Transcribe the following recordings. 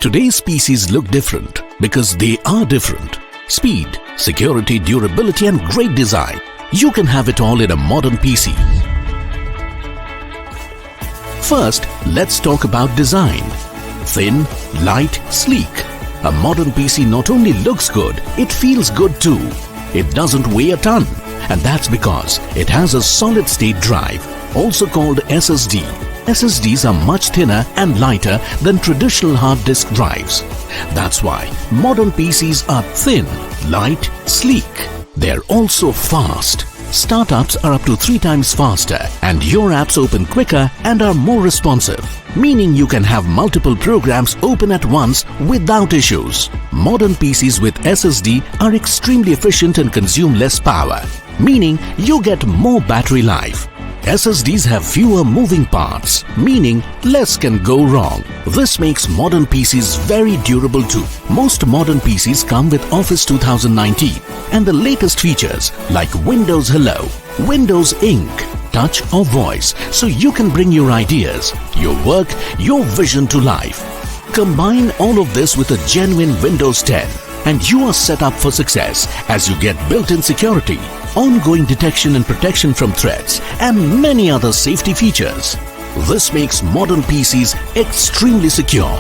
Today's PCs look different because they are different. Speed, security, durability and great design. You can have it all in a modern PC. First, let's talk about design. Thin, light, sleek. A modern PC not only looks good, it feels good too. It doesn't weigh a ton, and that's because it has a solid-state drive, also called SSD. SSDs are much thinner and lighter than traditional hard disk drives. That's why modern PCs are thin, light, sleek. They're also fast. Startups are up to 3 times faster, and your apps open quicker and are more responsive, meaning you can have multiple programs open at once without issues. Modern PCs with SSD are extremely efficient and consume less power, meaning you get more battery life. SSDs have fewer moving parts, meaning less can go wrong. This makes modern PCs very durable too. Most modern PCs come with Office 2019 and the latest features like Windows Hello, Windows Ink, Touch or Voice, so you can bring your ideas, your work, your vision to life. Combine all of this with a genuine Windows 10 and you are set up for success as you get built-in security, ongoing detection and protection from threats, and many other safety features. This makes modern PCs extremely secure.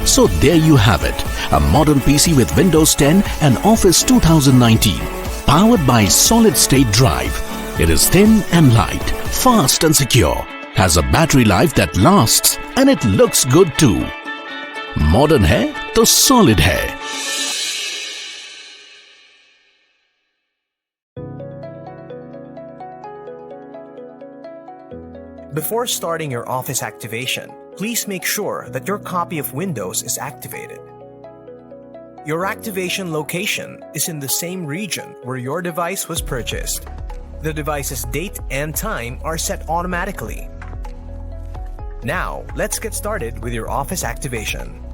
So there you have it, a modern PC with Windows 10 and Office 2019, powered by solid-state drive. It is thin and light, fast and secure, has a battery life that lasts, and it looks good too. Modern hai to solid hai. Before starting your Office activation, please make sure that your copy of Windows is activated. Your activation location is in the same region where your device was purchased. The device's date and time are set automatically. Now, let's get started with your Office activation.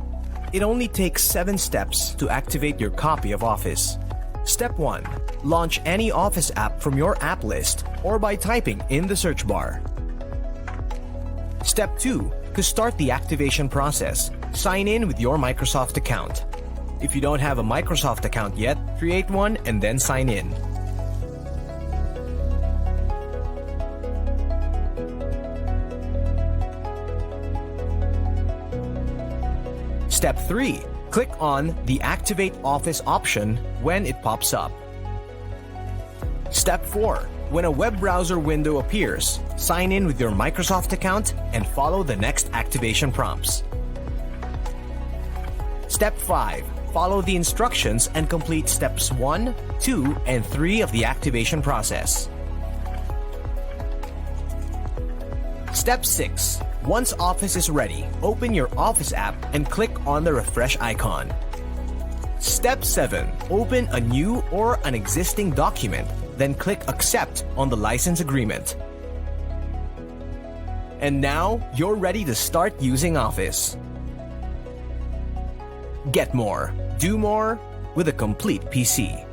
It only takes 7 steps to activate your copy of Office. Step 1. Launch any Office app from your app list or by typing in the search bar. Step 2. To start the activation process, sign in with your Microsoft account. If you don't have a Microsoft account yet, create one and then sign in. Step 3. Click on the Activate Office option when it pops up. Step 4. When a web browser window appears, sign in with your Microsoft account and follow the next activation prompts. Step 5. Follow the instructions and complete steps 1, 2, and 3 of the activation process. Step 6. Once Office is ready, open your Office app and click on the refresh icon. Step 7. Open a new or an existing document, then click Accept on the license agreement. And now, you're ready to start using Office. Get more, do more with a complete PC.